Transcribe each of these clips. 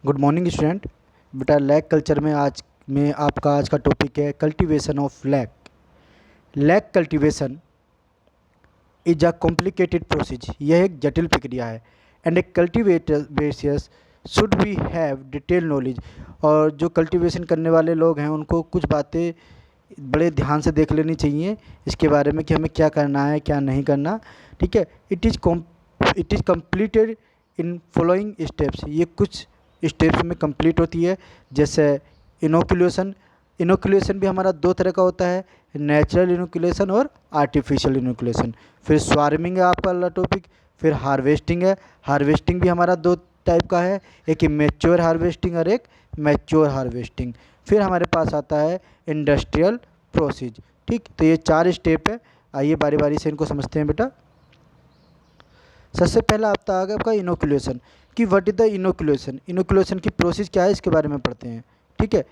Good morning student. बेटा lac culture में आपका आज का टॉपिक है cultivation of lac. Lac cultivation is a complicated process. यह एक जटिल प्रक्रिया है and a cultivator basis should be have detail knowledge. और जो कल्टीवेशन करने वाले लोग हैं उनको कुछ बातें बड़े ध्यान से देख लेनी चाहिए इसके बारे में कि हमें क्या करना है क्या नहीं करना। ठीक है, it is completed in following steps. ये कुछ स्टेप्स में कंप्लीट होती है, जैसे इनोकुलेशन। इनोकुलेशन भी हमारा दो तरह का होता है, नेचुरल इनोकुलेशन और आर्टिफिशियल इनोकुलेशन। फिर स्वार्मिंग है आपका अगला टॉपिक। फिर हार्वेस्टिंग है। हार्वेस्टिंग भी हमारा दो टाइप का है, एक इमेच्योर हार्वेस्टिंग और एक मैच्योर हार्वेस्टिंग। फिर हमारे पास आता है इंडस्ट्रियल प्रोसेस। ठीक, तो ये चार स्टेप है। आइए बारी बारी से इनको समझते हैं बेटा। सबसे पहला आता है आपका इनोकुलेशन कि what is the inoculation. Inoculation की प्रोसेस क्या है इसके बारे में पढ़ते हैं। ठीक है,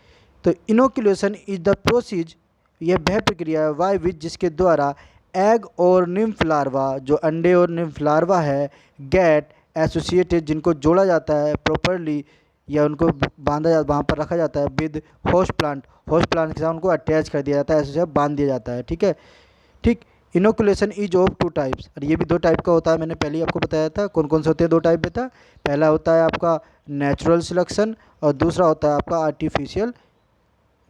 तो इनोकुलेशन इज द प्रोसेस, यह वह प्रक्रिया है वाई विच जिसके द्वारा एग और निम्फ लार्वा, जो अंडे और निम्फ लार्वा है, गेट एसोसिएटेड, जिनको जोड़ा जाता है प्रॉपरली या उनको वहाँ पर रखा जाता है with host plant. Host plant के साथ उनको अटैच कर दिया जाता है, ऐसे बांध दिया जाता है। ठीक है, ठीक। Inoculation is of two types, और ये भी दो टाइप का होता है। मैंने पहले ही आपको बताया था कौन कौन से होते हैं दो टाइप बेटा। पहला होता है आपका नेचुरल सिलेक्शन और दूसरा होता है आपका आर्टिफिशियल।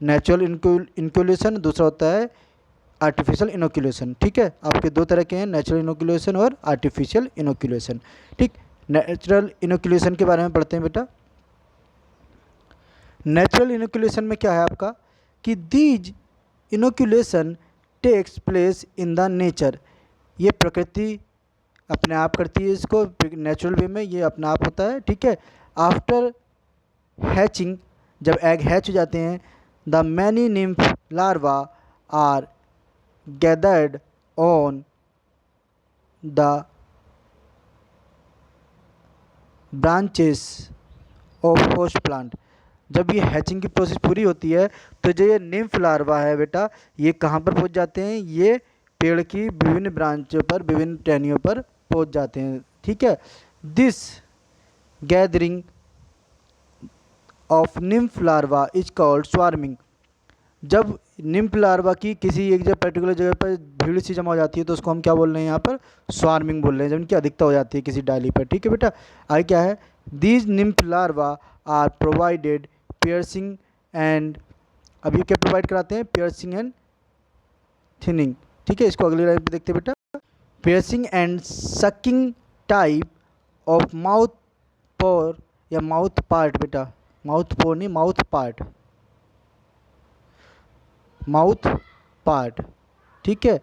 नेचुरल इनोकुलेशन, दूसरा होता है आर्टिफिशियल इनोकुलेशन। ठीक है, आपके दो तरह के हैं, नेचुरल इनोकुलेशन और आर्टिफिशियल इनोकुलेशन। ठीक, नेचुरल इनोकुलेशन के बारे में पढ़ते हैं बेटा। नेचुरल इनोकुलेशन में क्या है आपका कि these inoculation takes place in the nature. ये प्रकृति अपने आप करती है इसको, नेचुरल वे में ये अपने आप होता है। ठीक है, आफ्टर हैचिंग, जब एग हैच हो जाते हैं, the many nymph larva are gathered on the branches of host plant. जब ये हैचिंग की प्रोसेस पूरी होती है तो जो ये निम्फ लार्वा है बेटा, ये कहाँ पर पहुँच जाते हैं, ये पेड़ की विभिन्न ब्रांचों पर, विभिन्न टहनियों पर पहुँच जाते हैं। ठीक है, this gathering of nymph larva is called swarming. जब निम्फ लार्वा की किसी एक जगह पर्टिकुलर जगह पर भीड़ सी जमा हो जाती है तो उसको हम क्या बोल रहे हैं यहाँ पर, स्वार्मिंग बोल रहे हैं, जब इनकी अधिकता हो जाती है किसी डाली पर। ठीक है बेटा, आगे क्या है, these nymph larva are provided piercing and, अब ये क्या प्रोवाइड कराते हैं, पियर्सिंग एंड थिनिंग। ठीक है, इसको अगले लाइन पे देखते हैं बेटा। Piercing and sucking type of mouth pore या माउथ पार्ट बेटा, माउथ पोर नहीं, माउथ पार्ट, माउथ पार्ट। ठीक है,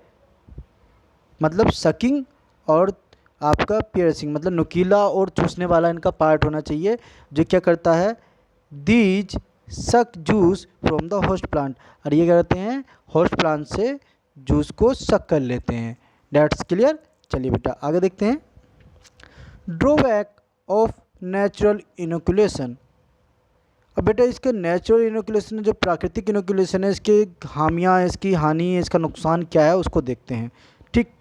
मतलब सकिंग और आपका पियर्सिंग, मतलब नुकीला और चूसने वाला इनका पार्ट होना चाहिए, जो क्या करता है, दीज सक juice from the host plant. और ये क्या करते हैं, होस्ट प्लांट से जूस को सक कर लेते हैं। That's clear. चलिए बेटा आगे देखते हैं। Drawback of natural inoculation. अब बेटा इसके नेचुरल इनोकुलेशन, जो प्राकृतिक इनोकुलेशन है, इसके हामियाँ, इसकी हानि, इसका नुकसान क्या है उसको देखते हैं। ठीक,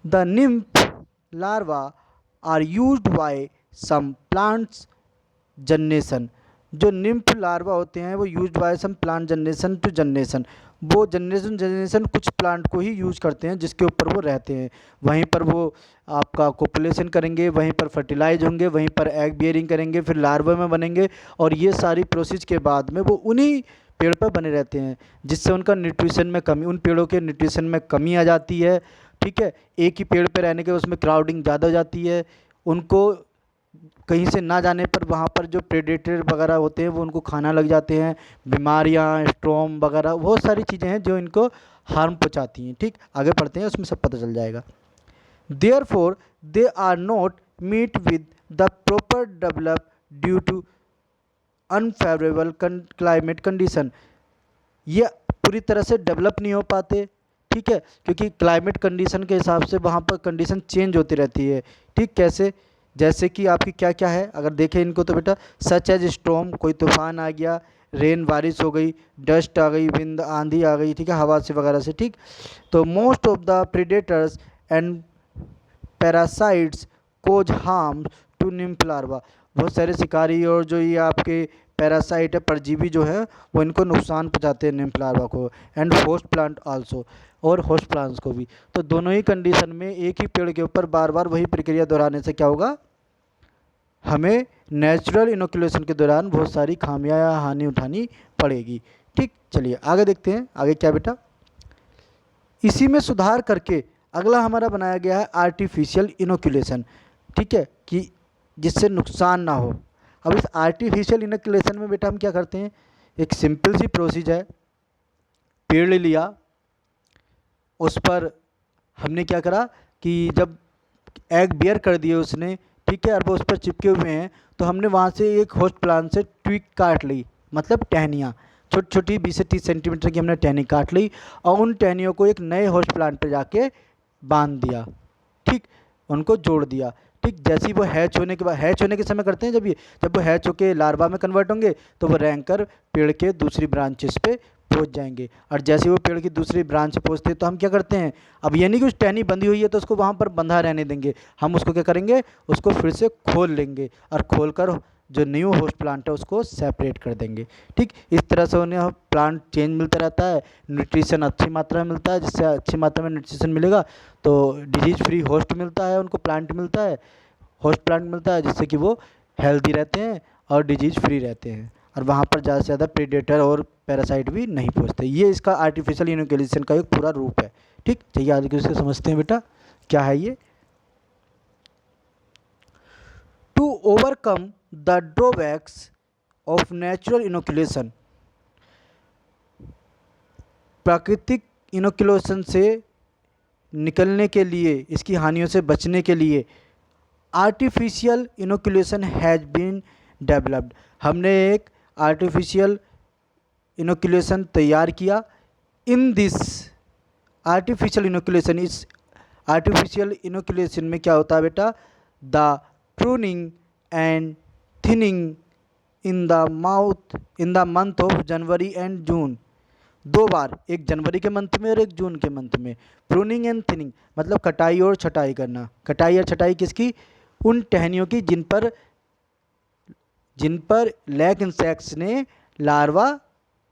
the nymph larva are used by some plants generation. जो निम्फ लार्वा होते हैं वो used by some plant generation to generation, वो जनरेशन कुछ प्लांट को ही यूज करते हैं जिसके ऊपर वो रहते हैं। वहीं पर वो आपका कोपुलेशन करेंगे, वहीं पर फर्टिलाइज होंगे, वहीं पर एग बियरिंग करेंगे, फिर लार्वा में बनेंगे, और ये सारी प्रोसेस के बाद में वो उन्हीं पेड़ पर बने रहते हैं, जिससे उनका न्यूट्रिशन में कमी, उन पेड़ों के न्यूट्रिशन में कमी आ जाती है। ठीक है, एक ही पेड़ पर रहने के उसमें क्राउडिंग ज़्यादा हो जाती है, उनको कहीं से ना जाने पर वहाँ पर जो प्रेडेटर वगैरह होते हैं वो उनको खाना लग जाते हैं, बीमारियाँ, स्ट्रॉम वगैरह बहुत सारी चीज़ें हैं जो इनको हार्म पहुँचाती हैं। ठीक, आगे पढ़ते हैं उसमें सब पता चल जाएगा। Therefore they are not meet with the proper develop due to unfavourable climate condition. ये पूरी तरह से डेवलप नहीं हो पाते। ठीक है, क्योंकि क्लाइमेट कंडीशन के हिसाब से वहाँ पर कंडीशन चेंज होती रहती है। ठीक, कैसे, जैसे कि आपकी क्या क्या है अगर देखें इनको तो बेटा, सच एज स्टॉर्म, कोई तूफान आ गया, रेन बारिश हो गई, डस्ट आ गई, विंड आंधी आ गई, ठीक है, हवा से वगैरह से। ठीक, तो most of the predators and parasites cause harm to to nymph larva, बहुत सारे शिकारी और जो ये आपके पैरासाइट है, परजीवी जो है वो इनको नुकसान पहुंचाते हैं निम्फ लार्वा को, एंड होस्ट प्लांट आल्सो, और होस्ट प्लांट्स को भी। तो दोनों ही कंडीशन में एक ही पेड़ के ऊपर बार बार वही प्रक्रिया दोहराने से क्या होगा, हमें नेचुरल इनोकुलेशन के दौरान बहुत सारी खामियां या हानि उठानी पड़ेगी। ठीक, चलिए आगे देखते हैं। आगे क्या बेटा, इसी में सुधार करके अगला हमारा बनाया गया है आर्टिफिशियल इनोकुलेशन। ठीक है, कि जिससे नुकसान ना हो। अब इस आर्टिफिशियल इनोकुलेशन में बेटा हम क्या करते हैं, एक सिंपल सी प्रोसीजर है, पेड़ ले लिया, उस पर हमने क्या करा कि जब एग बियर कर दिए उसने, ठीक है, और वो उस पर चिपके हुए हैं, तो हमने वहाँ से एक होस्ट प्लांट से ट्विग काट ली, मतलब टहनियाँ, छोटी छोटी 20 से 30 सेंटीमीटर की हमने टहनी काट ली, और उन टहनियों को एक नए होस्ट प्लांट पर जाके बांध दिया। ठीक, उनको जोड़ दिया। ठीक, जैसे ही वो हैच होने के बाद, हैच होने के समय करते हैं जब वो हैच होके लार्वा में कन्वर्ट होंगे, तो वो रैंक कर पेड़ के दूसरी ब्रांचेस पे पहुंच जाएंगे। और जैसे ही वो पेड़ की दूसरी ब्रांच पे पहुंचते हैं, तो हम क्या करते हैं, अब ये नहीं कि उस टहनी बंधी हुई है तो उसको वहाँ पर बंधा रहने देंगे, हम उसको क्या करेंगे, उसको फिर से खोल लेंगे, और खोल कर जो न्यू होस्ट प्लांट है उसको सेपरेट कर देंगे। ठीक, इस तरह से उन्हें प्लांट चेंज मिलता रहता है, न्यूट्रिशन अच्छी मात्रा में मिलता है, जिससे अच्छी मात्रा में न्यूट्रिशन मिलेगा तो डिजीज फ्री होस्ट मिलता है, उनको प्लांट मिलता है, होस्ट प्लांट मिलता है, जिससे कि वो हेल्दी रहते हैं और डिजीज फ्री रहते हैं, और वहाँ पर ज़्यादा से ज़्यादा प्रीडेटर और पैरासाइट भी नहीं पहुँचते। ये इसका आर्टिफिशियल इनोकुलेशन का एक पूरा रूप है। ठीक, चलिए आगे इसको समझते हैं बेटा, क्या है ये। To overcome the drawbacks of natural inoculation, प्राकृतिक इनोकुलेशन से निकलने के लिए, इसकी हानियों से बचने के लिए artificial inoculation has been developed, हमने एक आर्टिफिशियल इनोकुलेशन तैयार किया। इन दिस आर्टिफिशियल इनोकुलेशन, इस आर्टिफिशियल इनोकुलेशन में क्या होता है बेटा, the pruning and thinning in the month of January and June, दो बार, एक जनवरी के मंथ में और एक जून के मंथ में। प्रूनिंग एंड थिनिंग मतलब कटाई और छटाई करना। कटाई और छटाई किसकी, उन टहनियों की जिन पर लैक इंसेक्ट्स ने लार्वा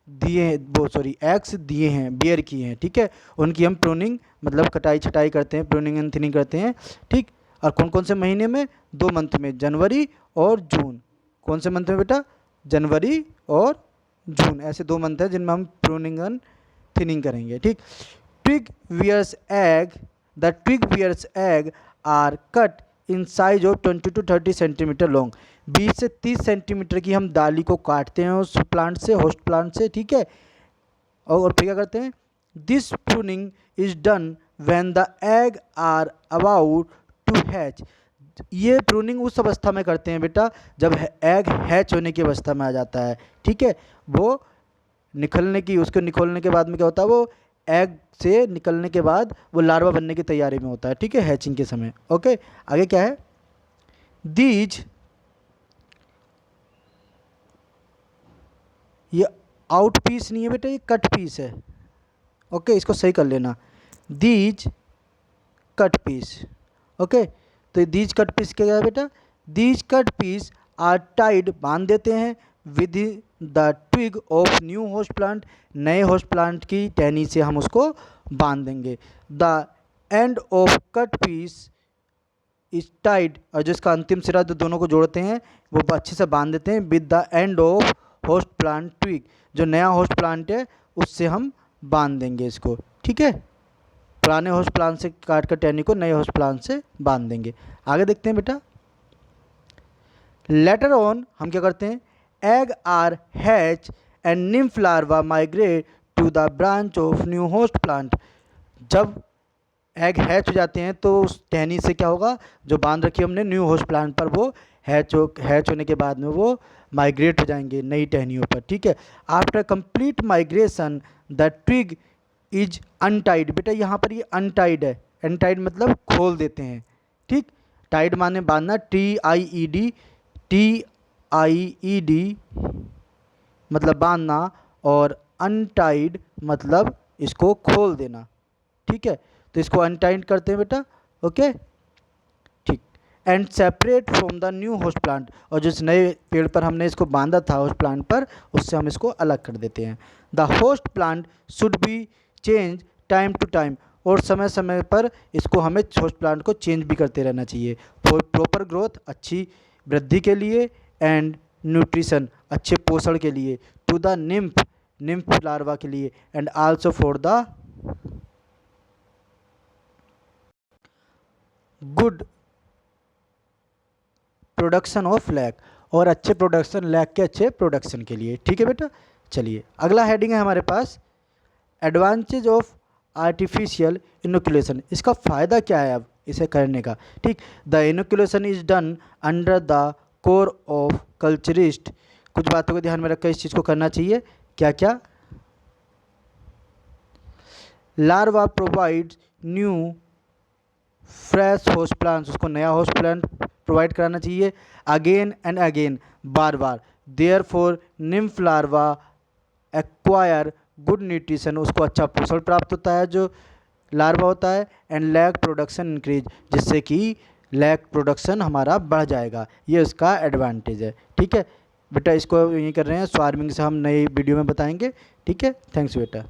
दिए, वो सॉरी एग्स दिए हैं, बियर किए हैं। ठीक है, उनकी हम प्रूनिंग मतलब कटाई छटाई करते हैं, प्रूनिंग एंड थिनिंग करते हैं। ठीक, और कौन कौन से महीने में, 2 मंथ में, जनवरी और जून। कौन से मंथ में बेटा, जनवरी और जून, ऐसे 2 मंथ है जिनमें हम प्रूनिंग एंड थिनिंग करेंगे। ठीक, twig wears egg, the twig wears egg are cut in size of 20 to 30 centimetre long, 20 से 30 सेंटीमीटर की हम डाली को काटते हैं उस प्लांट से, होस्ट प्लांट से। ठीक है, और फिर क्या करते हैं, this pruning is done when the egg are about to hatch, ये प्रूनिंग उस अवस्था में करते हैं बेटा जब एग हैच होने की अवस्था में आ जाता है। ठीक है, वो निकलने की, उसको निकलने के बाद में क्या होता है, वो एग से निकलने के बाद वो लार्वा बनने की तैयारी में होता है। ठीक है, हैचिंग के समय। ओके, आगे क्या है, दीज, ये आउट पीस नहीं है बेटा, ये कट पीस है। ओके, इसको सही कर लेना, दीज कट पीस। ओके, तो दीज कट पीस क्या है बेटा, these cut piece are tied, बांध देते हैं, with the twig of new host plant, नए होस्ट प्लांट की टहनी से हम उसको बांध देंगे। The end of cut piece is tied, और जिसका अंतिम सिरा जो दोनों को जोड़ते हैं वो अच्छे से बांध देते हैं, with the end of host plant twig, जो नया होस्ट प्लांट है उससे हम बांध देंगे इसको। ठीक है, पुराने होस्ट प्लांट से काट कर टहनी को नए होस्ट प्लांट से बांध देंगे। आगे देखते हैं बेटा, लेटर ऑन हम क्या करते हैं, egg are hatch and nymph larva migrate to the branch of new host plant, जब एग हैच हो जाते हैं तो उस टहनी से क्या होगा, जो बांध रखी हमने न्यू होस्ट प्लांट पर, वो हैच होने के बाद में वो माइग्रेट हो जाएंगे नई टहनियों पर। ठीक है, after complete migration the twig is untied, बेटा यहाँ पर ये अनटाइड है, अनटाइड मतलब खोल देते हैं। ठीक, टाइड माने बांधना, TIED मतलब बांधना, और अनटाइड मतलब इसको खोल देना। ठीक है, तो इसको अनटाइड करते हैं बेटा। ओके, ठीक, and separate from the new host plant, और जिस नए पेड़ पर हमने इसको बांधा था होस्ट प्लांट पर, उससे हम इसको अलग कर देते हैं। The host plant should be change time to time, और समय समय पर इसको हमें होस्ट प्लांट को चेंज भी करते रहना चाहिए फॉर प्रॉपर ग्रोथ, अच्छी वृद्धि के लिए, एंड न्यूट्रिशन, अच्छे पोषण के लिए, टू द निम्फ लार्वा के लिए, and also for the good production of lac, और अच्छे प्रोडक्शन लैक के अच्छे प्रोडक्शन के लिए। ठीक है बेटा, चलिए अगला हेडिंग है हमारे पास एडवांटेज ऑफ आर्टिफिशियल इनोकुलेशन। इसका फ़ायदा क्या है अब इसे करने का? ठीक, the inoculation is done under the core of culturist. कुछ बातों को ध्यान में रखकर इस चीज़ को करना चाहिए। क्या क्या? Larva provide new fresh host plants, उसको नया होस्ट प्लांट प्रोवाइड कराना चाहिए अगेन एंड अगेन, बार बार। Therefore nymph larva acquire good nutrition, उसको अच्छा पोषण प्राप्त होता है जो लार्वा होता है, एंड लैक प्रोडक्शन इंक्रीज, जिससे कि लैक प्रोडक्शन हमारा बढ़ जाएगा। ये उसका एडवांटेज है। ठीक है बेटा, इसको यही कर रहे हैं, स्वार्मिंग से हम नई वीडियो में बताएंगे। ठीक है, थैंक्स बेटा।